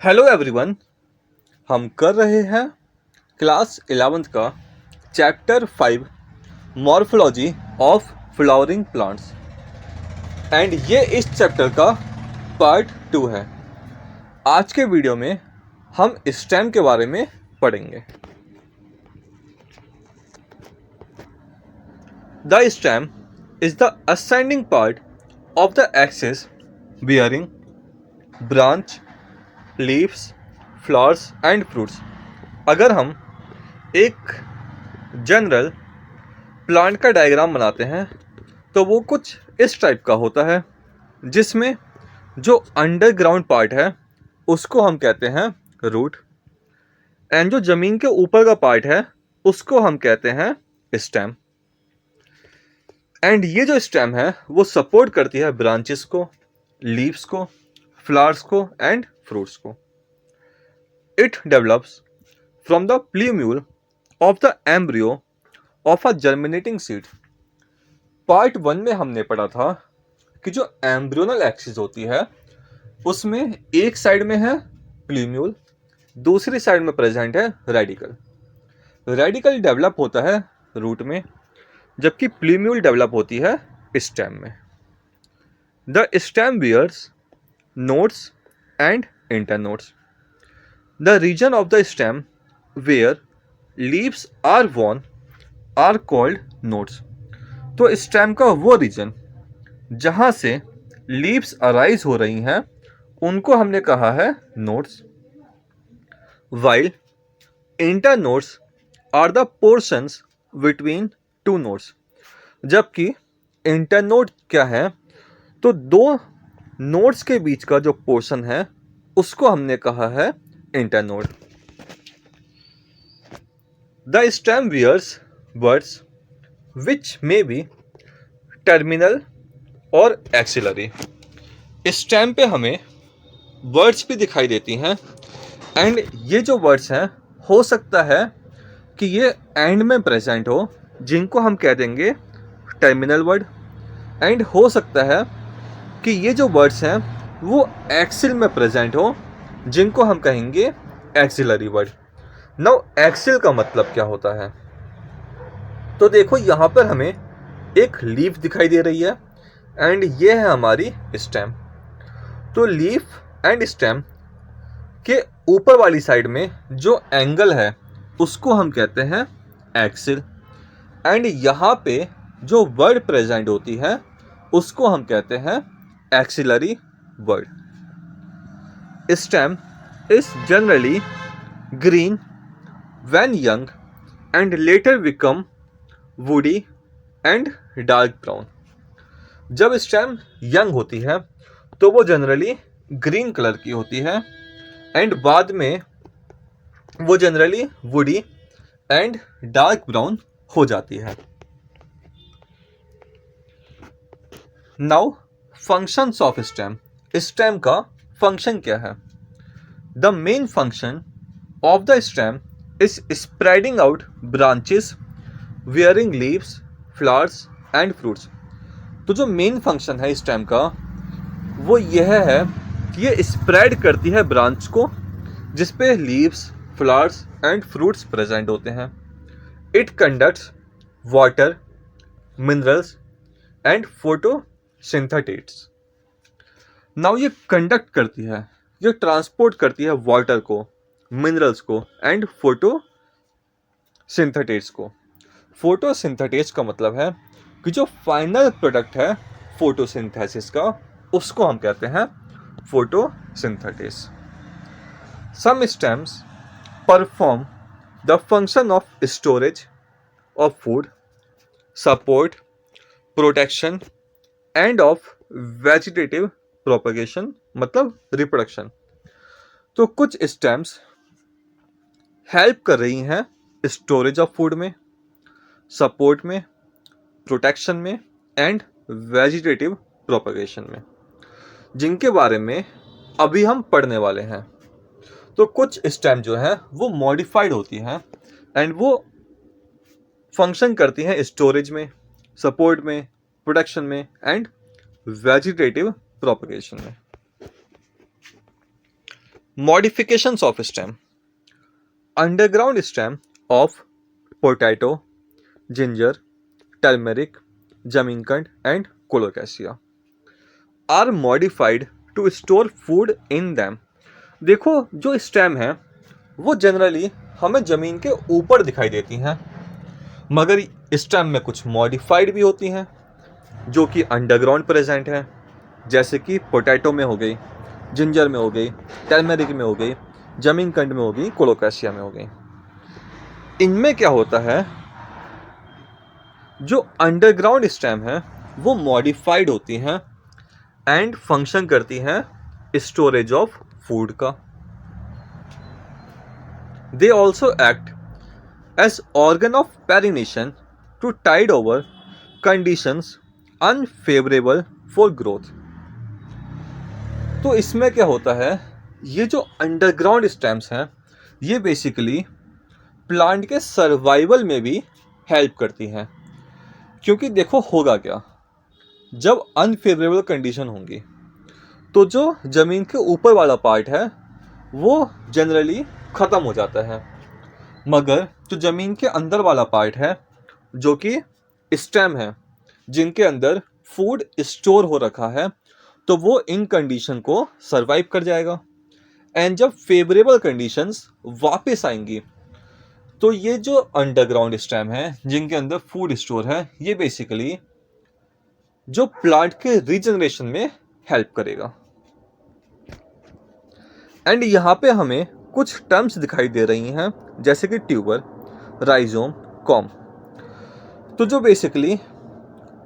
Hello everyone. हम कर रहे हैं क्लास 11th का chapter 5 morphology of flowering plants and ये इस चैप्टर का पार्ट 2 है। आज के वीडियो में हम स्टेम के बारे में पढ़ेंगे। The stem is the ascending part of the axis bearing branch leaves flowers and fruits. अगर हम एक जनरल प्लांट का डायग्राम बनाते हैं तो वो कुछ इस टाइप का होता है, जिसमें जो अंडरग्राउंड पार्ट है उसको हम कहते हैं रूट एंड जो जमीन के ऊपर का पार्ट है उसको हम कहते हैं स्टेम। एंड ये जो स्टेम है वो सपोर्ट करती है ब्रांचेस को, लीव्स को, फ्लावर्स को एंड फ्रूट्स को। It develops from the plumule of the embryo of a germinating seed. Part 1 में हमने पढ़ा था कि जो एम्ब्रियोनल एक्सिस होती है उसमें एक साइड में है प्लूम्यूल, दूसरी साइड में प्रेजेंट है रेडिकल। रेडिकल डेवलप होता है रूट में, जबकि प्लूम्यूल डेवलप होती है स्टेम में। The stem bears nodes and internodes. The region of the stem where leaves are borne are called nodes. तो स्टेम का वो रीजन जहां से लीव्स अराइज हो रही हैं उनको हमने कहा है nodes, while internodes are the portions between two nodes. जबकि इंटरनोड क्या है, तो दो नोड्स के बीच का जो पोर्शन है उसको हमने कहा है internode. The stem bears buds which may be terminal और एक्सिलरी। स्टेम पे हमें वर्ड्स भी दिखाई देती हैं एंड ये जो वर्ड्स हैं हो सकता है कि ये एंड में प्रेजेंट हो, जिनको हम कह देंगे टर्मिनल वर्ड, एंड हो सकता है कि ये जो वर्ड्स हैं वो एक्सिल में प्रेजेंट हो, जिनको हम कहेंगे एक्सिलरी वर्ड। नाउ एक्सिल का मतलब क्या होता है, तो देखो यहाँ पर हमें एक लीफ दिखाई दे रही है एंड ये है हमारी स्टेम। तो लीफ एंड स्टेम के ऊपर वाली साइड में जो एंगल है उसको हम कहते हैं एक्सिल, एंड यहाँ पे जो वर्ड प्रेजेंट होती है उसको हम कहते हैं axillary word. Stem is generally green when young and later become woody and dark brown. जब स्टेम यंग होती है तो वो जनरली ग्रीन कलर की होती है एंड बाद में वो generally woody and dark brown हो जाती है। Now functions of stem. Stem का फंक्शन क्या है? The main function of the stem is spreading out branches wearing leaves flowers and fruits. तो जो मेन फंक्शन है स्टेम का वो यह है कि ये स्प्रेड करती है ब्रांच को जिसपे leaves flowers and fruits present होते हैं। It conducts water minerals and photosynthetics. Now ये कंडक्ट करती है, ये ट्रांसपोर्ट करती है वाटर को, मिनरल्स को एंड फोटोसिंथेटिक्स को। फोटोसिंथेटिक्स का मतलब है कि जो फाइनल प्रोडक्ट है फोटोसिंथेसिस का उसको हम कहते हैं photosynthesis. Some stems perform the function of storage of food, support, protection and of vegetative propagation, मतलब रिप्रोडक्शन। तो कुछ स्टेम्स हेल्प कर रही हैं स्टोरेज ऑफ फूड में, सपोर्ट में, प्रोटेक्शन में एंड वेजिटेटिव प्रोपगेशन में, जिनके बारे में अभी हम पढ़ने वाले हैं। तो कुछ स्टेम जो है वो मॉडिफाइड होती हैं एंड वो फंक्शन करती हैं स्टोरेज में, सपोर्ट में, प्रोटेक्शन में एंड वेजिटेटिव प्रोपगेशन में। Modifications of stem, underground stem of potato, ginger, turmeric, जमीनकंड and colocasia are modified to store food in them. देखो जो स्टेम है वो जनरली हमें ज़मीन के ऊपर दिखाई देती हैं, मगर स्टेम में कुछ मॉडिफाइड भी होती हैं जो कि अंडरग्राउंड प्रेजेंट हैं, जैसे कि पोटैटो में हो गई, जिंजर में हो गई, टर्मेरिक में हो गई, जमीनकंड में हो गई, कोलोकेशिया में हो गई। इनमें क्या होता है, जो अंडरग्राउंड स्टेम है वो मॉडिफाइड होती हैं एंड फंक्शन करती हैं स्टोरेज ऑफ फूड का। They also act as organ of perennation to tide over conditions unfavourable for growth. तो इसमें क्या होता है, ये जो अंडरग्राउंड स्टेम्स हैं ये बेसिकली प्लांट के सर्वाइवल में भी हेल्प करती हैं, क्योंकि देखो होगा क्या, जब अनफेवरेबल कंडीशन होंगी तो जो ज़मीन के ऊपर वाला पार्ट है वो जनरली ख़त्म हो जाता है, मगर जो ज़मीन के अंदर वाला पार्ट है जो कि स्टेम है, जिनके अंदर फूड स्टोर हो रखा है, तो वो इन कंडीशन को सरवाइव कर जाएगा। एंड जब फेवरेबल कंडीशंस वापस आएंगी तो ये जो अंडरग्राउंड स्टेम है जिनके अंदर फूड स्टोर है, ये बेसिकली जो प्लांट के रीजनरेशन में हेल्प करेगा। एंड यहाँ पे हमें कुछ टर्म्स दिखाई दे रही हैं, जैसे कि ट्यूबर, राइजोम, कॉम। तो जो बेसिकली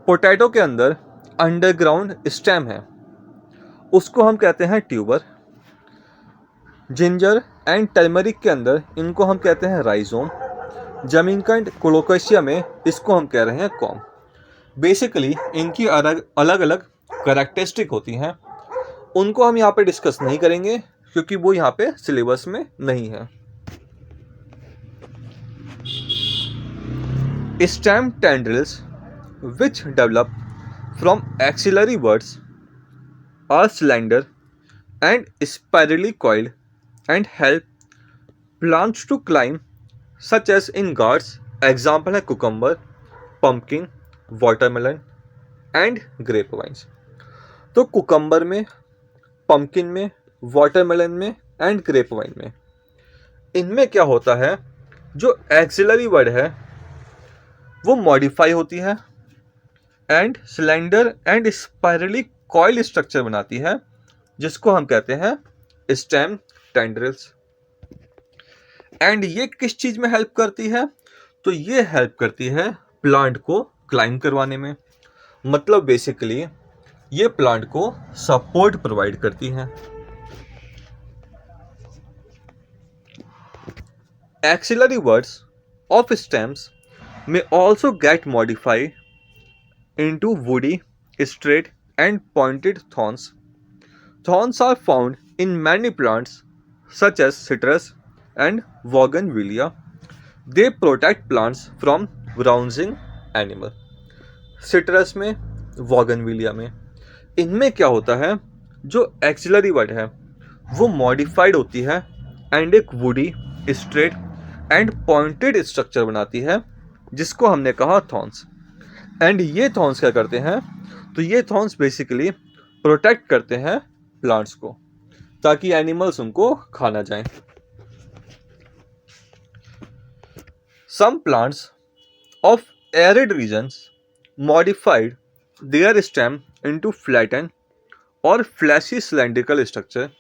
पोटैटो के अंदर अंडरग्राउंड स्टेम है उसको हम कहते हैं ट्यूबर। जिंजर एंड टर्मरिक के अंदर इनको हम कहते हैं राइजोम। जमीनकंड, कोलोकेशिया में इसको हम कह रहे हैं कॉम। बेसिकली इनकी अलग अलग कैरेक्टरिस्टिक होती हैं, उनको हम यहाँ पे डिस्कस नहीं करेंगे क्योंकि वो यहाँ पे सिलेबस में नहीं है। Stem tendrils which develop from axillary buds are slender and spirally coiled and help plants to climb, such as in gourds. Example है cucumber, pumpkin, watermelon and grapevines। तो कुकम्बर में, पम्पकिन में, वाटरमेलन में and grapevine में, इनमें क्या होता है, जो एक्सिलरी बड है वो मॉडिफाई होती है and cylinder and spirally coil structure बनाती है, जिसको हम कहते हैं स्टेम टेंड्रिल्स। एंड ये किस चीज़ में हेल्प करती है, तो ये हेल्प करती है प्लांट को क्लाइंब करवाने में, मतलब बेसिकली ये प्लांट को सपोर्ट प्रोवाइड करती हैं। एक्सिलरी वर्ड्स ऑफ स्टेम्स में also get modified into woody, straight and pointed thorns. Thorns are found in many plants such as citrus and bougainvillea. They protect plants from browsing animal. Citrus में, bougainvillea में, इनमें क्या होता है, जो axillary word है वो मॉडिफाइड होती है एंड एक woody, straight and pointed structure बनाती है, जिसको हमने कहा थॉर्न्स। एंड ये थॉर्न्स क्या करते हैं, तो ये थॉर्न्स बेसिकली प्रोटेक्ट करते हैं प्लांट्स को, ताकि एनिमल्स उनको खा ना जाएं। Some plants of arid regions modified their stem into flatten और fleshy cylindrical structure.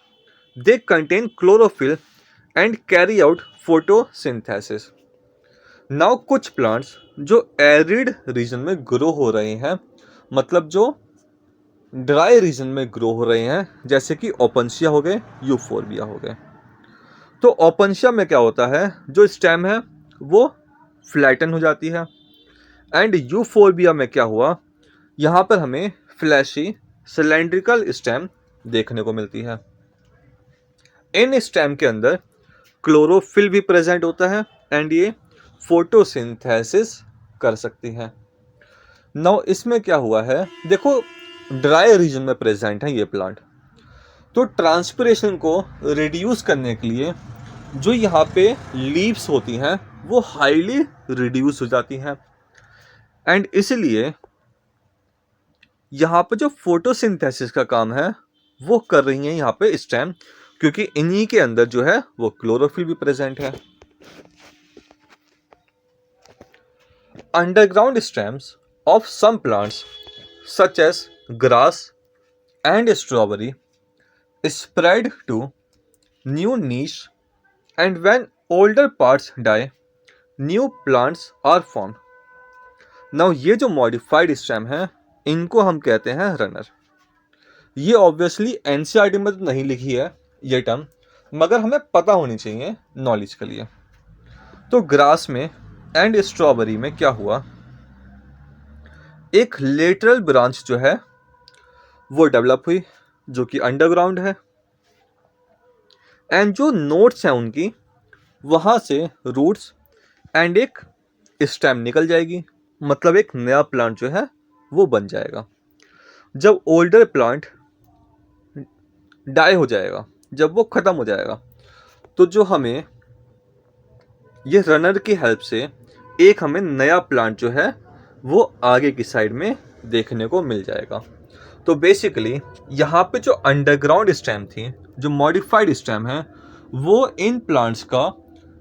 They contain chlorophyll and carry out photosynthesis. Now कुछ प्लांट्स जो एरिड रीजन में ग्रो हो रहे हैं, मतलब जो ड्राई रीजन में ग्रो हो रहे हैं, जैसे कि ओपनशिया हो गए, यूफोर्बिया हो गए। तो ओपनशिया में क्या होता है, जो स्टेम है वो फ्लैटन हो जाती है, एंड यूफोर्बिया में क्या हुआ, यहाँ पर हमें फ्लैशी सिलेंड्रिकल स्टेम देखने को मिलती है। इन स्टेम के अंदर क्लोरोफिल भी प्रेजेंट होता है एंड ये फोटोसिंथेसिस कर सकती हैं। नाउ इसमें क्या हुआ है, देखो ड्राई रीजन में प्रेजेंट है ये प्लांट, तो ट्रांसपिरेशन को रिड्यूस करने के लिए जो यहाँ पे लीव्स होती हैं वो हाईली रिड्यूस हो जाती हैं, एंड इसलिए यहाँ पे जो फोटोसिंथेसिस का काम है वो कर रही हैं यहाँ पे स्टेम, क्योंकि इन्हीं के अंदर जो है वो क्लोरोफिल भी प्रेजेंट है। Underground stems of some plants such as grass and strawberry spread to new niche, and when older parts die, new plants are formed. Now ये जो modified stem है इनको हम कहते हैं रनर। ये ऑब्वियसली एनसीईआरटी में तो नहीं लिखी है ये टर्म, मगर हमें पता होनी चाहिए नॉलेज के लिए। तो ग्रास में एंड स्ट्रॉबेरी में क्या हुआ, एक लेटरल ब्रांच जो है वो डेवलप हुई जो कि अंडरग्राउंड है, एंड जो नोट्स हैं उनकी वहाँ से रूट्स एंड एक स्टेम निकल जाएगी, मतलब एक नया प्लांट जो है वो बन जाएगा। जब ओल्डर प्लांट डाई हो जाएगा, जब वो ख़त्म हो जाएगा, तो जो हमें ये रनर की हेल्प से एक हमें नया प्लांट जो है वो आगे की साइड में देखने को मिल जाएगा। तो बेसिकली यहाँ पे जो अंडरग्राउंड स्टेम थी, जो मॉडिफाइड स्टेम है, वो इन प्लांट्स का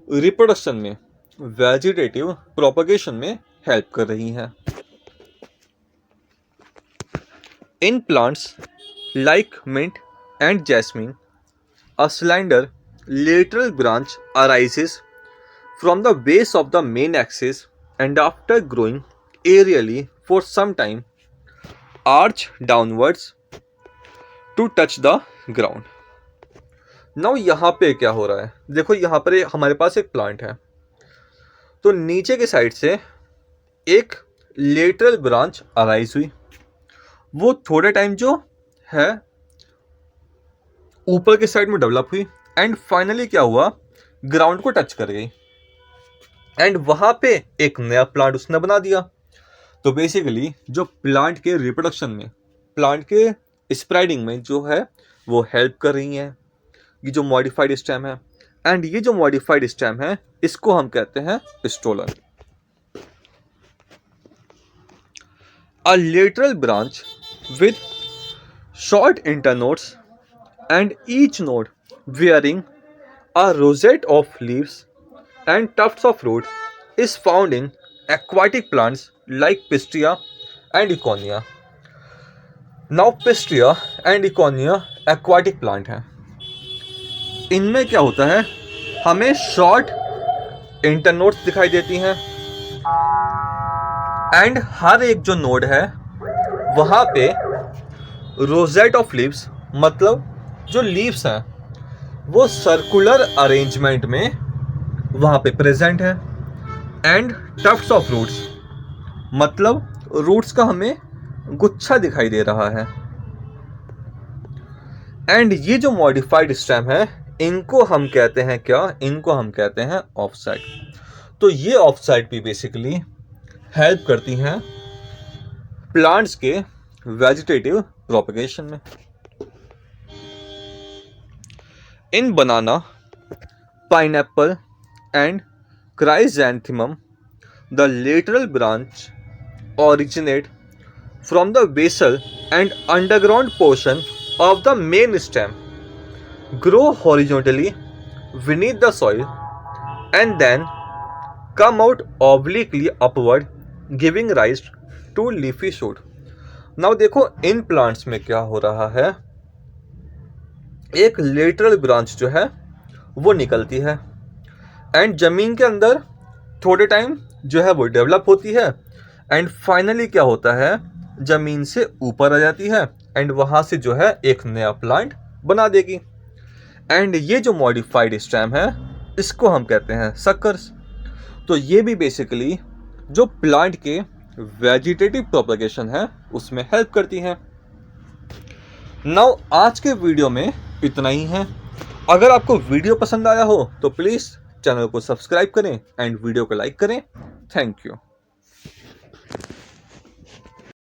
रिप्रोडक्शन में, वेजिटेटिव प्रोपगेशन में हेल्प कर रही हैं। In plants like mint and jasmine, a slender lateral branch arises from the base of the main axis and after growing aerially for some time arch downwards to touch the ground. Now यहाँ पे क्या हो रहा है, देखो यहाँ पर हमारे पास एक प्लांट है, तो नीचे के साइड से एक लेटरल ब्रांच अराइज हुई, वो थोड़े टाइम जो है ऊपर के साइड में डेवलप हुई एंड फाइनली क्या हुआ, ग्राउंड को टच कर गई एंड वहां पे एक नया प्लांट उसने बना दिया। तो बेसिकली जो प्लांट के रिप्रोडक्शन में, प्लांट के स्प्रेडिंग में जो है वो हेल्प कर रही हैं ये जो मॉडिफाइड स्टेम है, एंड ये जो मॉडिफाइड स्टेम है इसको हम कहते हैं stolon. A lateral branch with short internodes and each node wearing a rosette of leaves and tufts of fruit is found in aquatic plants like Pistria and Econia. Now Pistria and Econia aquatic plant हैं। इनमें क्या होता है, हमें short internodes दिखाई देती हैं and हर एक जो नोड है वहाँ पे रोजेट ऑफ लीव्स, मतलब जो लीव्स हैं वो सर्कुलर अरेंजमेंट में वहाँ पे प्रेजेंट है, एंड टफ्ट्स ऑफ रूट्स, मतलब रूट्स का हमें गुच्छा दिखाई दे रहा है। एंड ये जो मॉडिफाइड स्टेम है इनको हम कहते हैं क्या, इनको हम कहते हैं ऑफसाइट। तो ये ऑफसाइट भी बेसिकली हेल्प करती हैं प्लांट्स के वेजिटेटिव प्रोपगेशन में। In banana, pineapple and chrysanthemum, the lateral branch originate from the basal and underground portion of the main stem, grow horizontally beneath the soil, and then come out obliquely upward, giving rise to leafy shoot. Now देखो in plants में क्या हो रहा है, एक lateral branch जो है वो निकलती है एंड जमीन के अंदर थोड़े टाइम जो है वो डेवलप होती है एंड फाइनली क्या होता है, जमीन से ऊपर आ जाती है एंड वहाँ से जो है एक नया प्लांट बना देगी। एंड ये जो मॉडिफाइड स्टेम है इसको हम कहते हैं सक्कर्स। तो ये भी बेसिकली जो प्लांट के वेजिटेटिव प्रोपगेशन है उसमें हेल्प करती हैं। नाउ आज के वीडियो में इतना ही है। अगर आपको वीडियो पसंद आया हो तो प्लीज़ चैनल को सब्सक्राइब करें एंड वीडियो को लाइक करें। Thank you.